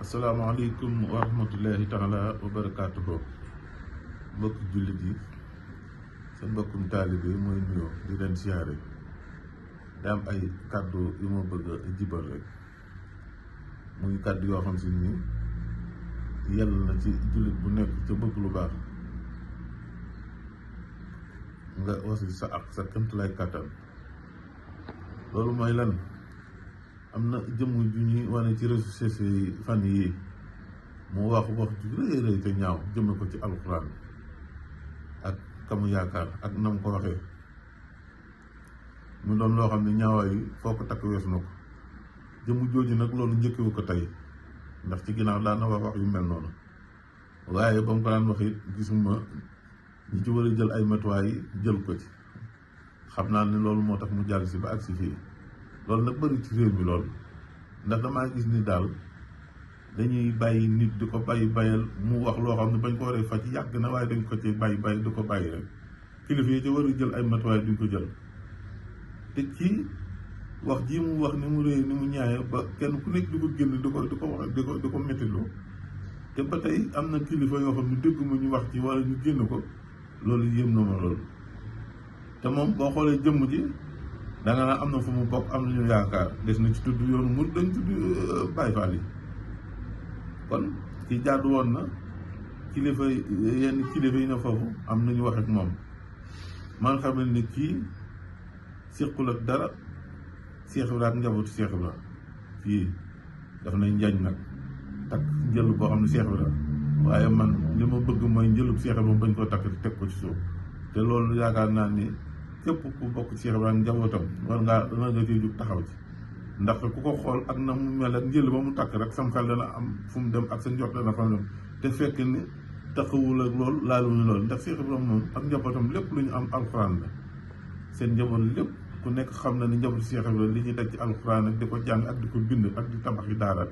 asalaamaaleykum wa rahmatullahi taala wa barakaatuhu. mbokki jullit yi seen mbokkum taalibe mooy nuyoo di leen siyaare. daa am ay kàddu yu ma bëgg a jibal rek muy kàddu yoo xam si nii yàlla na ci jullit bu nekk ca bëgg lu baax nga wasi sa ak sa kéemtalaay kàttan. loolu mooy lan? am na jëmm ju ñuy wane ci réseaux sociaux yi fan yii mu wax ju rëy rëy te ñaaw jëme ko ci alxuraan ak kamu yaakaar ak nam ko waxee mu doon loo xam ne ñaawaay yi foo ko takk weesu na ko. jëmm jooju nag loolu njëkkewu ko tey, ndax ci ginnaaw daan na wax yu mel noonu, waaye ba mu ko daan wax it gisuma ñi ci war a jël ay matuwaay jël ko ci. xam naa ne loolu moo tax mu jàll si ba agsi fii. loolu nag bëri ci réew mi loolu, ndax damaa gis ni daal dañuy bàyyi nit di ko bàyyal mu wax loo xam ne bañ ko waree faj yàgg na, waaye dañ ko ci bàyyi di ko bàyyi rek. kilifa yi ci war a jël ay matuwaay duñ ko jël. te ci wax ji mu wax ni mu réy ni mu ñaaye ba kenn ku nekk di ko génn di ko wax di ko méttilu. te ba tey am na kilifa yoo xam ne dégg ma ñu wax ci wala ñu génn ko, loolu yéem na ma loolu. te moom boo xoolee jëmm ji danga naa am na fu mu bokk, am nañu yaakaar. des na ci tudd yoonu mu dañ tudd Baay Faal yi. kon ci jaadu woon na yenn kilifa yi na foofu am nañu wax ak moom. man xam ne kii séqul ak dara Cheikh Ibra ak njabootu Cheikh Ibra. fii daf nañ njañ nag takk njël boo xam ne Cheikh Ibra, waaye man li ma bëgg mooy njëlub Cheikh Ibra bañ koo takk teg ko ci suuf. te loolu yaakaar naa ni képp ku bokk Cheikh Ibra njabootam war nga ciy jug taxaw ci. ndax ku ko xool ak na mu mel ak njël ba mu takk rek sam xel dana am fu mu dem ak sa njort dana fa dem. te fekk ni taxawul ak loolu laaluñu loolu, ndax Cheikh Ibra moom ak njabootam lépp lu ñu am alxuraan la. seen njaboot lépp ku nekk xam na ni njabootu Cheikh Ibra li ñuy daj ci alxuraan ak di ko jàng ak di ko bind ak di tabax yi daara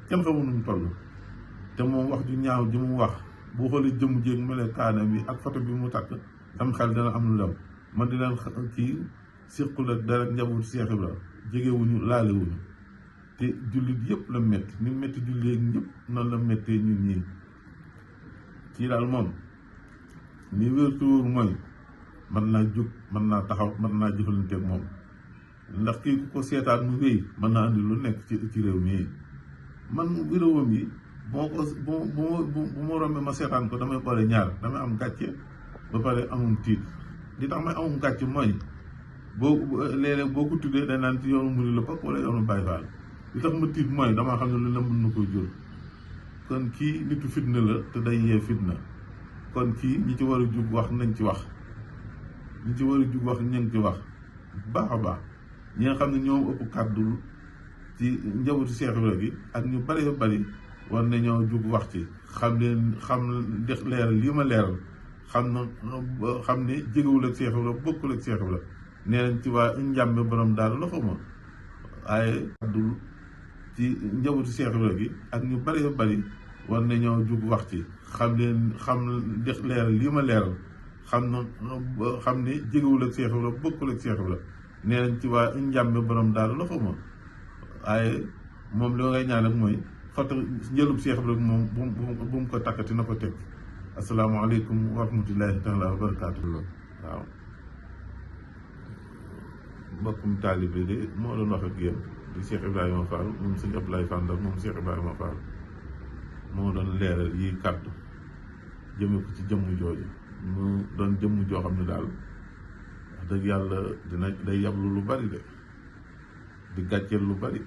kenn xamul nu mu toll. te moom wax ju ñaaw ji mu wax boo xoolee jëmm jéeg melokaana bi ak photo bi mu takk sam xel dana am lu dem. man di leen kii siqul ak dara njabootu Cheikh Ibra jegewuñu laalewuñu. te jullit yëpp la métti ni métti jullit ñëpp noonu la méttee ñun ñii. kii daal moom ni wér tuur mooy mën naa jóg, mën naa taxaw, mën naa jëfalanteeg moom. ndax kii ku ko seetaan mu wéy mën naa andi lu nekk ci réew mi. man vidéo yi bu ma rombee ma seetaan ko damay boole ñaar, damay am gàcce ba pare amum tiit. li tax may amum gàcce mooy léeg-léeg boo ko tuddee dañ naan ci yoonu Murid la bokk wala yoonu Baay Faal. li tax ma tiit mooy damaa xam ne lu ne mën na koy jur. kon kii nitu fitna la te day yee fitna. kon kii ñi ci war a jug wax nañ ci wax, ñi ci war a jug wax ña ngi ci wax bu baax a baax. ñi nga xam ne ñoom ëpp kàddu ci njabootu Cheikh Ibra gi ak ñu bëree bëri war nañoo jug wax ci xam leeral lii ma leeral. xam ne jegewul ak Cheikh Ibra, bokkul ak Cheikh Ibra. nee nañ ci waa njàmbe borom daal la xawma, waaye kàddu ci njabootu Cheikh Ibra gi ak ñu bëree bëri war nañoo jug wax ci leeral lii ma leeral. xam ne jegewul ak Cheikh Ibra, bokkul ak Cheikh Ibra. nee nañ ci waa njàmbe borom daal la xawma, waaye moom li ngay ñaan ak mooy foto njëlub Cheikh Ibra moom bu mu ko takkati na ko teg. asalaamaaleykum wa rahmatullahi taala wa barakaatu. waaw mbokkum taalibe de moo doon wax ak yéen di Cheikh Ibrahima Fall moom sëñ Abdoulaye Fall ndax moom Cheikh Ibrahima Fall moo doon leeral yi kàddu jëme ko ci jëmm jooju. mu doon jëmm joo xam ne daal wax dëgg yàlla day yablu lu bari de, di gàcceel lu bari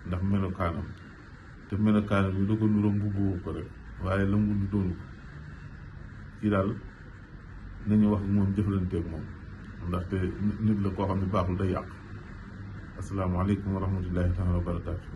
ndax melokaanam. te melokaanam yi da ko nuroo mbubbu ko rek, waaye la mu doonu ko. kii daal nañu wax ak moom, jëflanteeg moom, ndaxte nit la koo xam ne baaxul day yàq. asalaamaaleykum wa rahmatullahi taala wa barakaatu.